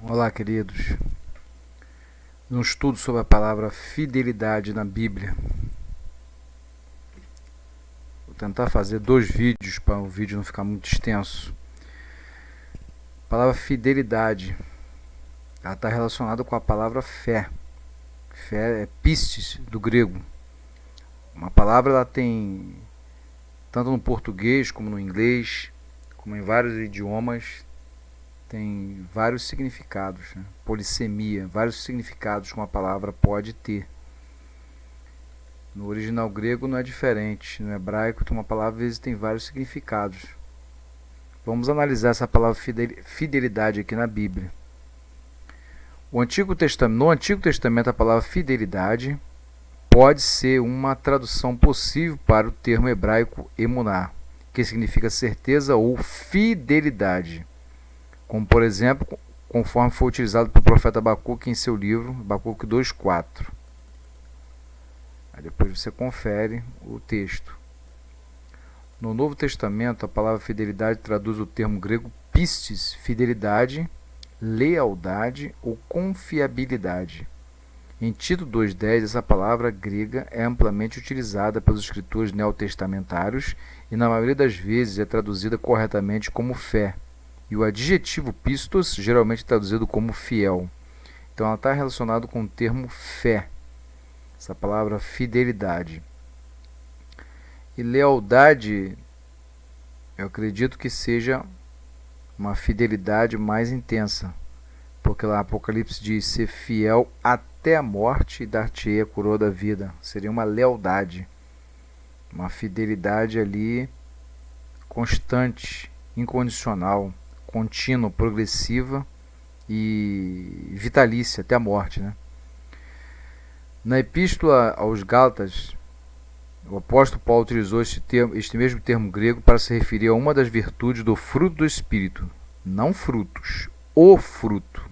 Olá, queridos. Um estudo sobre a palavra fidelidade na Bíblia. Vou tentar fazer 2 vídeos para o vídeo não ficar muito extenso. A palavra fidelidade, ela está relacionada com a palavra fé. Fé é pistis, do grego. Uma palavra, ela tem, tanto no português como no inglês, como em vários idiomas, tem vários significados, né? Polissemia, vários significados que uma palavra pode ter. No original grego não é diferente. No hebraico, uma palavra às vezes tem vários significados. Vamos analisar essa palavra fidelidade aqui na Bíblia. No Antigo Testamento, a palavra fidelidade pode ser uma tradução possível para o termo hebraico emuná, que significa certeza ou fidelidade. Como, por exemplo, conforme foi utilizado pelo profeta Abacuque em seu livro, Abacuque 2:4. Aí depois você confere o texto. No Novo Testamento, a palavra fidelidade traduz o termo grego pistis, fidelidade, lealdade ou confiabilidade. Em Tito 2:10, essa palavra grega é amplamente utilizada pelos escritores neotestamentários e na maioria das vezes é traduzida corretamente como fé. E o adjetivo pistos, geralmente traduzido como fiel. Então ela está relacionada com o termo fé, essa palavra fidelidade. E lealdade, eu acredito que seja uma fidelidade mais intensa, porque lá Apocalipse diz: ser fiel até a morte e dar-te-ei a coroa da vida. Seria uma lealdade, uma fidelidade ali constante, incondicional, contínua, progressiva e vitalícia até a morte, né? Na Epístola aos Gálatas, o apóstolo Paulo utilizou este mesmo termo grego para se referir a uma das virtudes do fruto do Espírito. Não frutos, o fruto.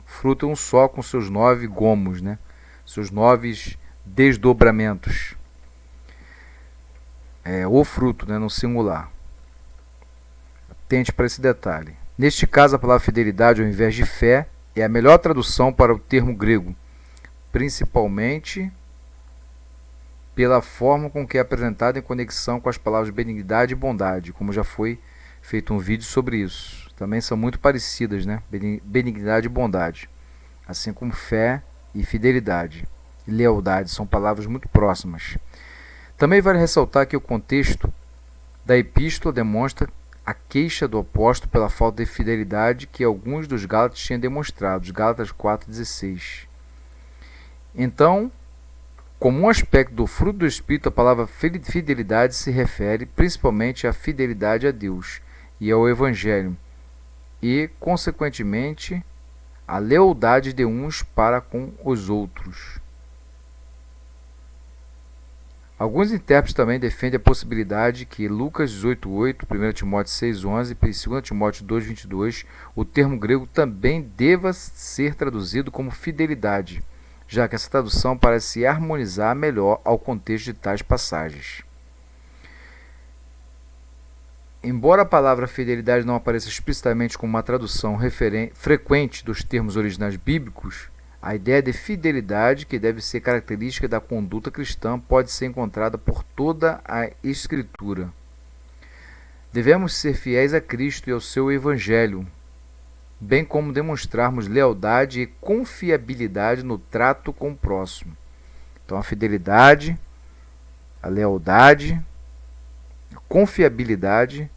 Fruto é um só com seus 9 gomos, né? Seus 9 desdobramentos. O fruto, né? No singular. Atente para esse detalhe. Neste caso, a palavra fidelidade, ao invés de fé, é a melhor tradução para o termo grego, principalmente pela forma com que é apresentada em conexão com as palavras benignidade e bondade, como já foi feito um vídeo sobre isso. Também são muito parecidas, né? Benignidade e bondade, assim como fé e fidelidade e lealdade, são palavras muito próximas. Também vale ressaltar que o contexto da epístola demonstra a queixa do apóstolo pela falta de fidelidade que alguns dos Gálatas tinham demonstrado, Gálatas 4:16. Então, como um aspecto do fruto do Espírito, a palavra fidelidade se refere principalmente à fidelidade a Deus e ao Evangelho, e, consequentemente, à lealdade de uns para com os outros. Alguns intérpretes também defendem a possibilidade que Lucas 18:8, 1 Timóteo 6:11 e 2 Timóteo 2:22, o termo grego também deva ser traduzido como fidelidade, já que essa tradução parece harmonizar melhor ao contexto de tais passagens. Embora a palavra fidelidade não apareça explicitamente como uma tradução frequente dos termos originais bíblicos, a ideia de fidelidade, que deve ser característica da conduta cristã, pode ser encontrada por toda a Escritura. Devemos ser fiéis a Cristo e ao seu Evangelho, bem como demonstrarmos lealdade e confiabilidade no trato com o próximo. Então, a fidelidade, a lealdade, a confiabilidade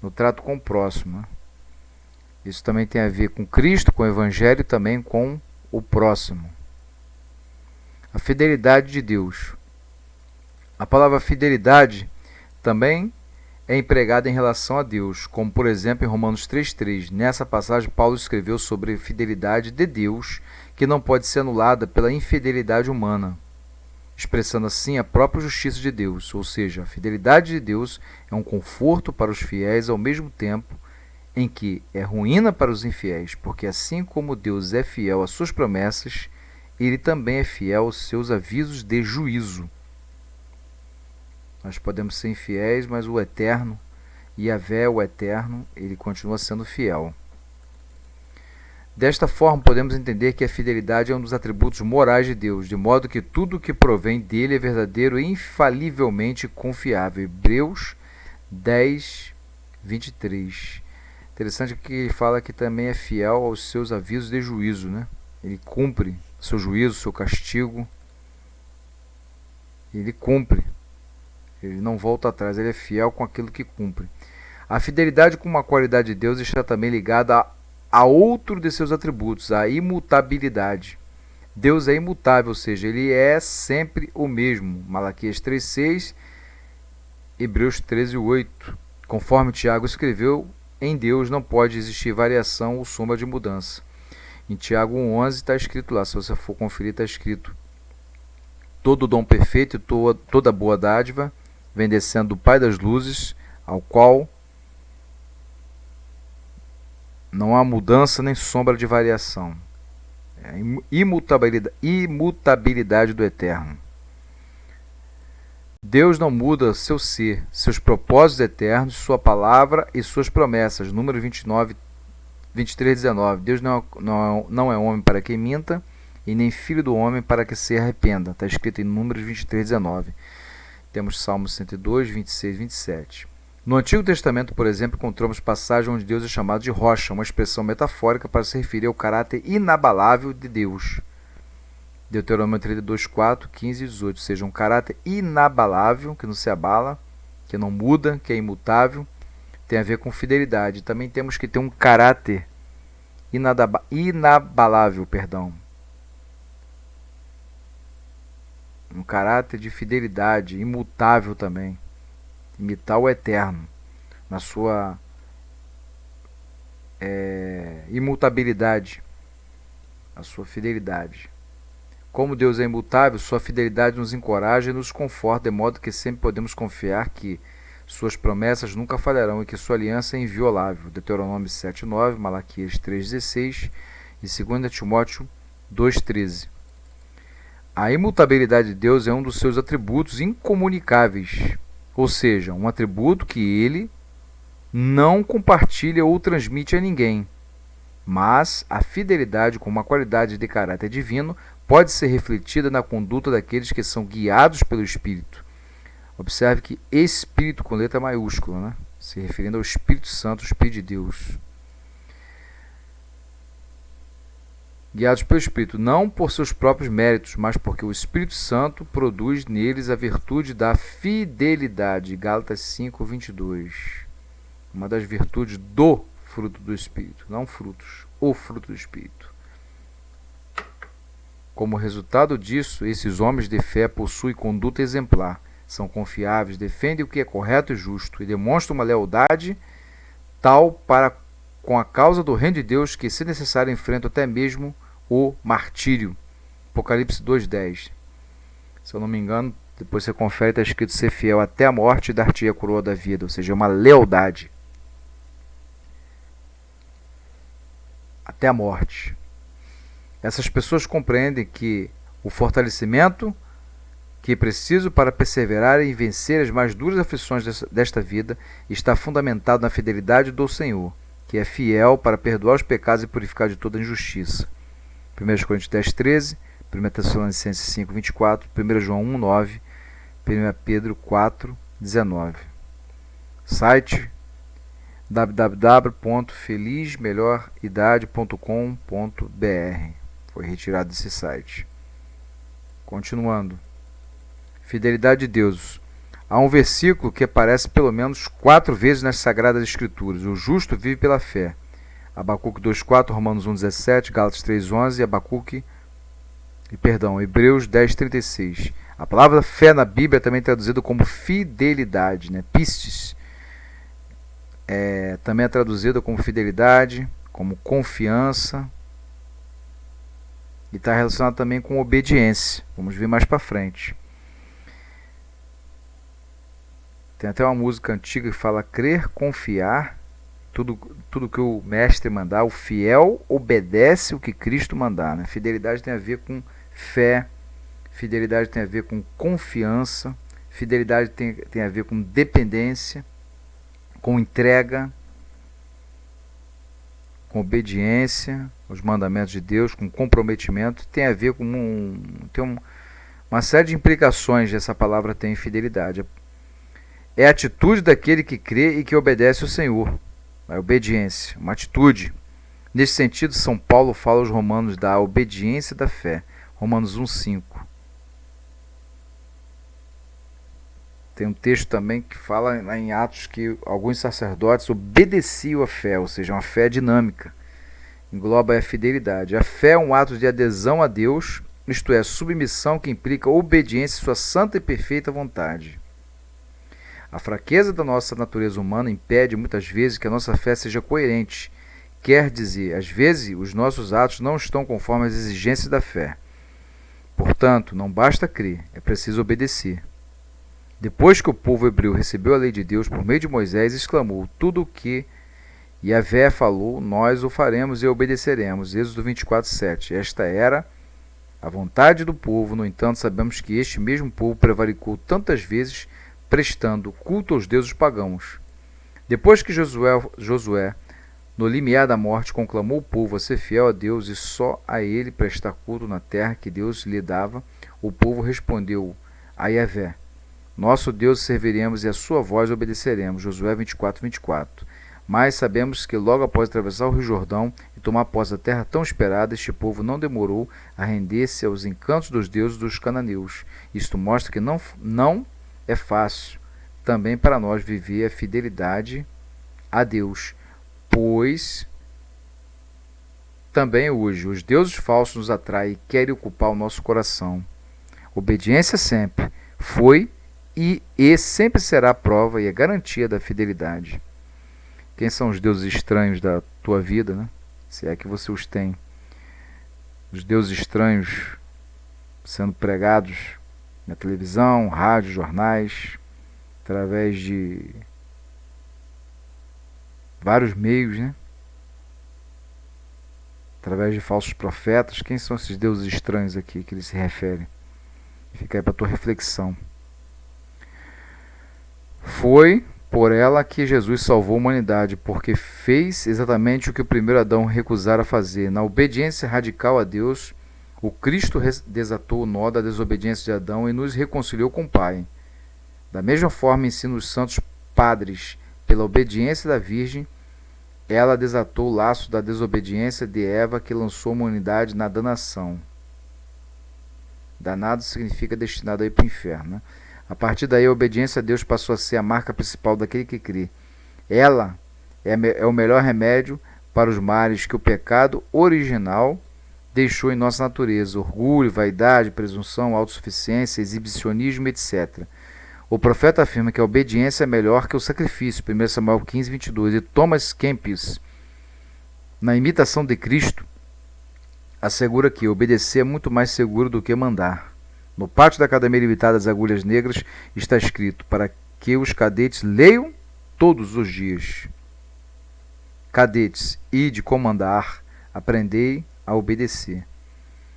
no trato com o próximo. Isso também tem a ver com Cristo, com o Evangelho e também com o próximo. A fidelidade de Deus. A palavra fidelidade também é empregada em relação a Deus, como por exemplo em Romanos 3:3. Nessa passagem, Paulo escreveu sobre a fidelidade de Deus, que não pode ser anulada pela infidelidade humana, expressando assim a própria justiça de Deus, ou seja, a fidelidade de Deus é um conforto para os fiéis ao mesmo tempo em que é ruína para os infiéis, porque assim como Deus é fiel às suas promessas, ele também é fiel aos seus avisos de juízo. Nós podemos ser infiéis, mas o Eterno, Yahvé, o Eterno, ele continua sendo fiel. Desta forma, podemos entender que a fidelidade é um dos atributos morais de Deus, de modo que tudo o que provém dele é verdadeiro e infalivelmente confiável. Hebreus 10, 23. Interessante que ele fala que também é fiel aos seus avisos de juízo, né? Ele cumpre seu juízo, seu castigo. Ele cumpre. Ele não volta atrás, ele é fiel com aquilo que cumpre. A fidelidade como uma qualidade de Deus está também ligada a outro de seus atributos, a imutabilidade. Deus é imutável, ou seja, ele é sempre o mesmo. Malaquias 3,6, Hebreus 13,8. Conforme Tiago escreveu, em Deus não pode existir variação ou sombra de mudança. Em Tiago 1,11 está escrito lá, se você for conferir, está escrito: todo dom perfeito e toda boa dádiva vem descendo do Pai das luzes, ao qual não há mudança nem sombra de variação. É a imutabilidade do Eterno. Deus não muda seu ser, seus propósitos eternos, sua palavra e suas promessas. Número 29, 23, 19. Deus não é homem para que minta, e nem filho do homem para que se arrependa. Está escrito em Números 23, 19. Temos Salmos 102, 26, 27. No Antigo Testamento, por exemplo, encontramos passagem onde Deus é chamado de rocha, uma expressão metafórica para se referir ao caráter inabalável de Deus. Deuteronômio 32, 4, 15 e 18. Ou seja, um caráter inabalável, que não se abala, que não muda, que é imutável, tem a ver com fidelidade. Também temos que ter um caráter inabalável, um caráter de fidelidade, imutável também. Imitar o Eterno na sua imutabilidade, a sua fidelidade. Como Deus é imutável, sua fidelidade nos encoraja e nos conforta, de modo que sempre podemos confiar que suas promessas nunca falharão e que sua aliança é inviolável. Deuteronômio 7,9, Malaquias 3,16 e 2 Timóteo 2,13. A imutabilidade de Deus é um dos seus atributos incomunicáveis, ou seja, um atributo que ele não compartilha ou transmite a ninguém. Mas a fidelidade, como uma qualidade de caráter divino, pode ser refletida na conduta daqueles que são guiados pelo Espírito. Observe que Espírito com letra maiúscula, né? Se referindo ao Espírito Santo, o Espírito de Deus. Guiados pelo Espírito, não por seus próprios méritos, mas porque o Espírito Santo produz neles a virtude da fidelidade. Gálatas 5, 22. Uma das virtudes do fruto do Espírito, não frutos, o fruto do Espírito. Como resultado disso, esses homens de fé possuem conduta exemplar, são confiáveis, defendem o que é correto e justo e demonstram uma lealdade tal para com a causa do reino de Deus que, se necessário, enfrentam até mesmo o martírio. Apocalipse 2,10. Se eu não me engano, depois você confere, está escrito: ser fiel até a morte e dar-te a coroa da vida, ou seja, uma lealdade até a morte. Essas pessoas compreendem que o fortalecimento que é preciso para perseverar e vencer as mais duras aflições desta vida está fundamentado na fidelidade do Senhor, que é fiel para perdoar os pecados e purificar de toda injustiça. 1 Coríntios 10, 13, 1 Tessalonicenses 5, 24, 1 João 1, 9, 1 Pedro 4, 19. Site www.felizmelhoridade.com.br. Foi retirado desse site. Continuando. Fidelidade de Deus. Há um versículo que aparece pelo menos 4 vezes nas Sagradas Escrituras. O justo vive pela fé. Abacuque 2,4, Romanos 1,17, Gálatas 3,11 e Hebreus 10,36. A palavra fé na Bíblia é também traduzida como fidelidade, né? Pistes. Também é traduzida como fidelidade, como confiança. E está relacionado também com obediência. Vamos ver mais para frente. Tem até uma música antiga que fala: crer, confiar, tudo que o mestre mandar, o fiel obedece o que Cristo mandar. Né? Fidelidade tem a ver com fé, fidelidade tem a ver com confiança, fidelidade tem a ver com dependência, com entrega, com obediência aos mandamentos de Deus, com comprometimento, tem a ver com uma série de implicações essa palavra tem em fidelidade. É a atitude daquele que crê e que obedece ao Senhor. A obediência, uma atitude. Nesse sentido, São Paulo fala aos romanos da obediência da fé. Romanos 1,5. Tem um texto também que fala lá em Atos que alguns sacerdotes obedeciam à fé, ou seja, uma fé dinâmica. Engloba a fidelidade. A fé é um ato de adesão a Deus, isto é, submissão que implica obediência à sua santa e perfeita vontade. A fraqueza da nossa natureza humana impede muitas vezes que a nossa fé seja coerente. Quer dizer, às vezes os nossos atos não estão conforme as exigências da fé. Portanto, não basta crer, é preciso obedecer. Depois que o povo hebreu recebeu a lei de Deus por meio de Moisés, exclamou: tudo o que Yahvé falou, nós o faremos e obedeceremos. Êxodo 24:7. Esta era a vontade do povo. No entanto, sabemos que este mesmo povo prevaricou tantas vezes, prestando culto aos deuses pagãos. Depois que Josué, no limiar da morte, conclamou o povo a ser fiel a Deus e só a ele prestar culto na terra que Deus lhe dava, o povo respondeu a Yahvé: nosso Deus serviremos e a sua voz obedeceremos. Josué 24:24. Mas sabemos que logo após atravessar o Rio Jordão e tomar posse da terra tão esperada, este povo não demorou a render-se aos encantos dos deuses dos cananeus. Isto mostra que não é fácil também para nós viver a fidelidade a Deus, pois também hoje os deuses falsos nos atraem e querem ocupar o nosso coração. Obediência sempre foi e sempre será a prova e a garantia da fidelidade. Quem são os deuses estranhos da tua vida, né? Se é que você os tem. Os deuses estranhos sendo pregados na televisão, rádio, jornais, através de vários meios, né? Através de falsos profetas. Quem são esses deuses estranhos aqui que ele se refere? Fica aí para a tua reflexão. Foi por ela que Jesus salvou a humanidade, porque fez exatamente o que o primeiro Adão recusara fazer. Na obediência radical a Deus, o Cristo desatou o nó da desobediência de Adão e nos reconciliou com o Pai. Da mesma forma, ensina os santos padres, pela obediência da Virgem, ela desatou o laço da desobediência de Eva, que lançou a humanidade na danação. Danado significa destinado a ir para o inferno, né? A partir daí, a obediência a Deus passou a ser a marca principal daquele que crê. Ela é o melhor remédio para os males que o pecado original deixou em nossa natureza: orgulho, vaidade, presunção, autossuficiência, exibicionismo, etc. O profeta afirma que a obediência é melhor que o sacrifício, 1 Samuel 15:22. E Thomas Kempis, na imitação de Cristo, assegura que obedecer é muito mais seguro do que mandar. No pátio da Academia Militar das Agulhas Negras está escrito para que os cadetes leiam todos os dias. Cadetes, ide comandar, aprendei a obedecer.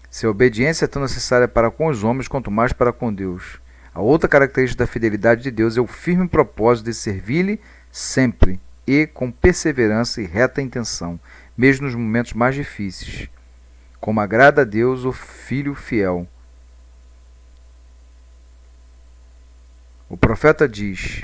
Se a obediência é tão necessária para com os homens, quanto mais para com Deus. A outra característica da fidelidade de Deus é o firme propósito de servir-lhe sempre e com perseverança e reta intenção, mesmo nos momentos mais difíceis. Como agrada a Deus o Filho fiel. O profeta diz: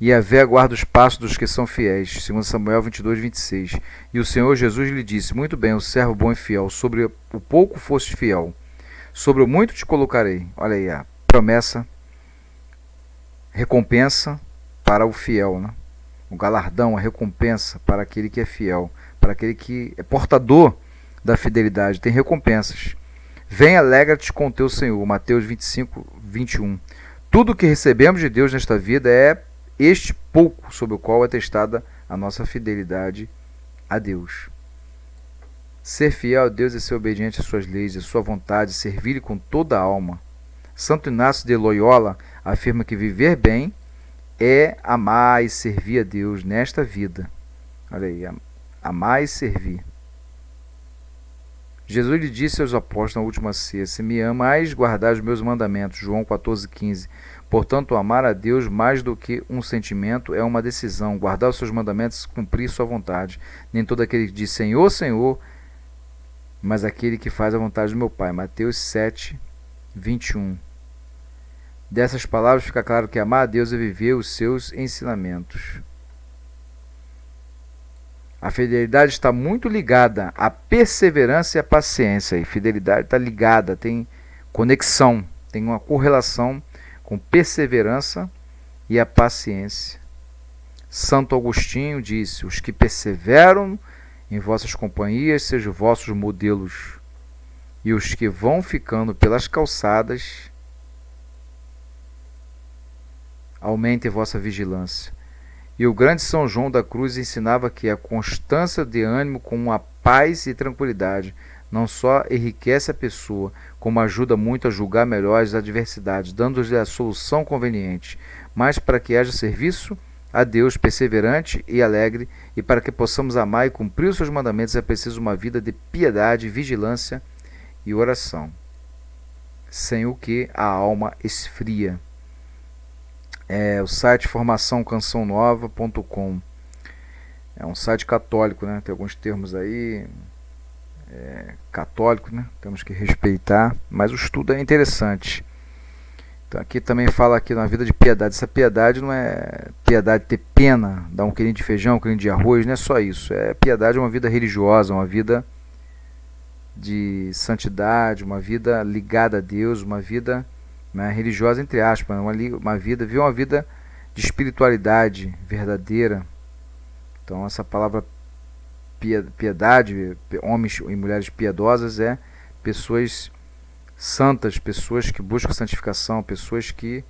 Yahvé guarda os passos dos que são fiéis, 2 Samuel 22:26. E o Senhor Jesus lhe disse: muito bem, o servo bom e fiel, sobre o pouco fostes fiel, sobre o muito te colocarei. Olha aí a promessa, recompensa para o fiel, né? O galardão, a recompensa para aquele que é fiel, para aquele que é portador da fidelidade, tem recompensas. Vem, alegra-te com o teu Senhor, Mateus 25:21. Tudo o que recebemos de Deus nesta vida é este pouco sobre o qual é testada a nossa fidelidade a Deus. Ser fiel a Deus é ser obediente às suas leis, à sua vontade, servir-lhe com toda a alma. Santo Inácio de Loyola afirma que viver bem é amar e servir a Deus nesta vida. Olha aí, amar e servir. Jesus lhe disse aos apóstolos na última ceia: se me amais, guardai os meus mandamentos. João 14,15. Portanto, amar a Deus mais do que um sentimento é uma decisão. Guardar os seus mandamentos e cumprir sua vontade. Nem todo aquele que diz Senhor, Senhor, mas aquele que faz a vontade do meu Pai. Mateus 7:21. Dessas palavras fica claro que amar a Deus é viver os seus ensinamentos. A fidelidade está muito ligada à perseverança e à paciência. E fidelidade está ligada, tem conexão, tem uma correlação com perseverança e a paciência. Santo Agostinho disse: os que perseveram em vossas companhias sejam vossos modelos, e os que vão ficando pelas calçadas aumentem vossa vigilância. E o grande São João da Cruz ensinava que a constância de ânimo com a paz e tranquilidade não só enriquece a pessoa, como ajuda muito a julgar melhor as adversidades, dando-lhe a solução conveniente. Mas para que haja serviço a Deus perseverante e alegre, e para que possamos amar e cumprir os seus mandamentos, é preciso uma vida de piedade, vigilância e oração, sem o que a alma esfria. O site formaçãocançãonova.com é um site católico, né? Tem alguns termos aí católico, né? Temos que respeitar, mas o estudo é interessante. Então aqui também fala aqui na vida de piedade. Essa piedade não é piedade de ter pena, dar um quilinho de feijão, um quilinho de arroz, não é só isso. Piedade é uma vida religiosa, uma vida de santidade, uma vida ligada a Deus, uma vida, né, religiosa entre aspas, uma vida de espiritualidade verdadeira. Então essa palavra piedade, homens e mulheres piedosas, é pessoas santas, pessoas que buscam santificação, pessoas que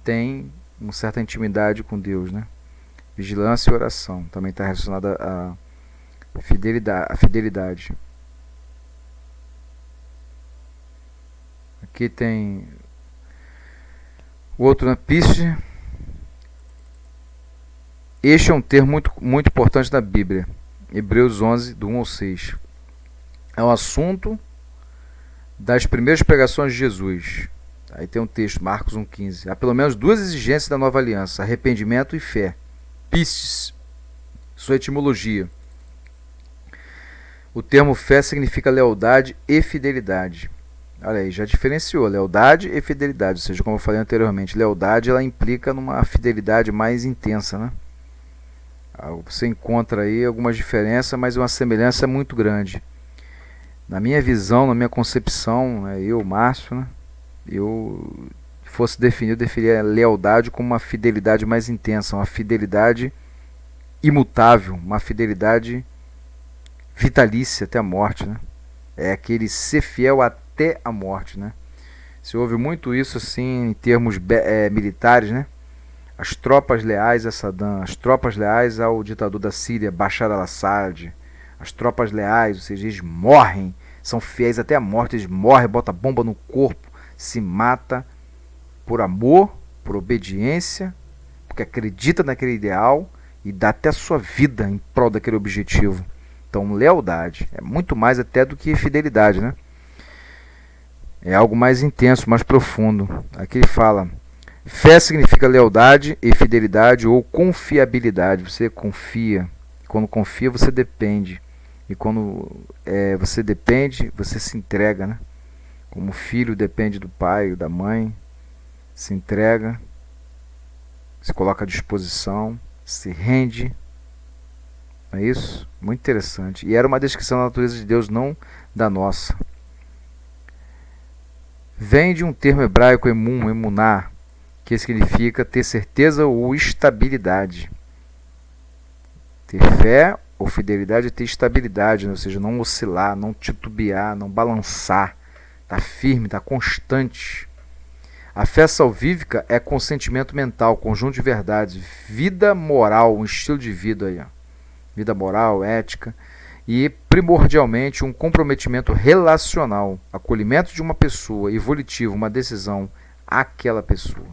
têm uma certa intimidade com Deus, né? Vigilância e oração também está relacionada à fidelidade. Aqui tem o outro, né? Piste. Este é um termo muito importante na Bíblia. Hebreus 11, do 1 ao 6. É um assunto das primeiras pregações de Jesus. Aí tem um texto, Marcos 1,15. Há pelo menos duas exigências da nova aliança: arrependimento e fé. Pistes, sua etimologia. O termo fé significa lealdade e fidelidade. Olha aí, já diferenciou lealdade e fidelidade. Ou seja, como eu falei anteriormente, lealdade ela implica numa fidelidade mais intensa, né? Você encontra aí algumas diferenças, mas uma semelhança muito grande. Na minha visão, na minha concepção, eu, Márcio, né, eu definiria a lealdade como uma fidelidade mais intensa, uma fidelidade imutável, uma fidelidade vitalícia até a morte, né? É aquele ser fiel até a morte, né? Se ouve muito isso assim em termos militares, né? As tropas leais a Saddam, as tropas leais ao ditador da Síria, Bashar al-Assad, as tropas leais, ou seja, eles morrem, são fiéis até a morte, eles morrem, botam bomba no corpo, se mata por amor, por obediência, porque acredita naquele ideal e dá até a sua vida em prol daquele objetivo. Então, lealdade é muito mais até do que fidelidade, né? É algo mais intenso, mais profundo. Aqui ele fala: fé significa lealdade e fidelidade ou confiabilidade. Você confia. Quando confia, você depende. E quando você depende, você se entrega, né? Como o filho depende do pai ou da mãe, se entrega, se coloca à disposição, se rende. Não é isso? Muito interessante. E era uma descrição da natureza de Deus, não da nossa. Vem de um termo hebraico emuná, que significa ter certeza ou estabilidade. Ter fé ou fidelidade é ter estabilidade, né? Ou seja, não oscilar, não titubear, não balançar. Está firme, está constante. A fé salvífica é consentimento mental, conjunto de verdades, vida moral, um estilo de vida aí, ó. Vida moral, ética, e primordialmente um comprometimento relacional, acolhimento de uma pessoa e volitivo, uma decisão àquela pessoa.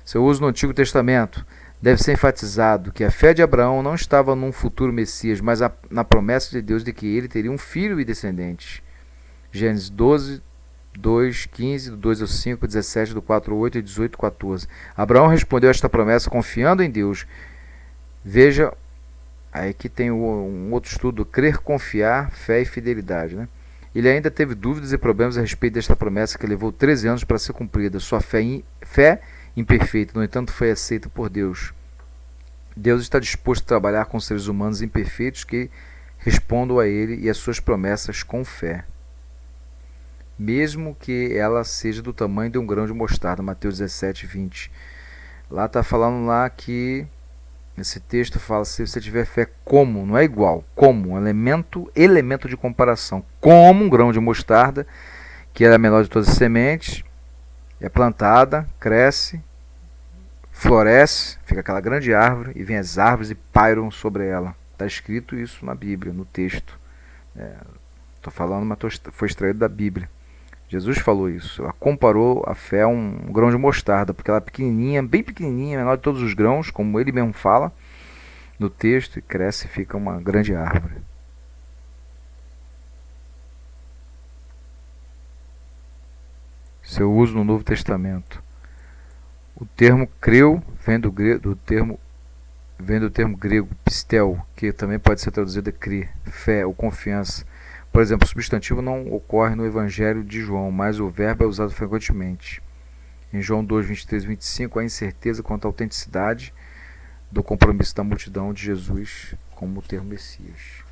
Seu uso no Antigo Testamento deve ser enfatizado que a fé de Abraão não estava num futuro Messias, mas na promessa de Deus de que ele teria um filho e descendente. Gênesis 12, 2, 15, do 2 ao 5, 17, do 4 ao 8 e 18, 14. Abraão respondeu a esta promessa confiando em Deus. Veja, aí que tem um outro estudo, crer, confiar, fé e fidelidade, né? Ele ainda teve dúvidas e problemas a respeito desta promessa que levou 13 anos para ser cumprida. Sua fé imperfeita, no entanto, foi aceita por Deus. Deus está disposto a trabalhar com seres humanos imperfeitos que respondam a Ele e às suas promessas com fé, mesmo que ela seja do tamanho de um grão de mostarda. Mateus 17, 20. Lá está falando lá que esse texto fala, se você tiver fé como, não é igual, como, elemento de comparação, como um grão de mostarda, que é a menor de todas as sementes, é plantada, cresce, floresce, fica aquela grande árvore, e vem as árvores e pairam sobre ela. Está escrito isso na Bíblia, no texto. Estou falando, mas foi extraído da Bíblia. Jesus falou isso. Ela comparou a fé a um grão de mostarda, porque ela é pequenininha, bem pequenininha, menor de todos os grãos, como ele mesmo fala no texto, e cresce e fica uma grande árvore. Seu uso no Novo Testamento. O termo creu vem do termo grego pistel, que também pode ser traduzido a crer, fé ou confiança. Por exemplo, o substantivo não ocorre no Evangelho de João, mas o verbo é usado frequentemente. Em João 2, 23 e 25, há incerteza quanto à autenticidade do compromisso da multidão de Jesus como o termo Messias.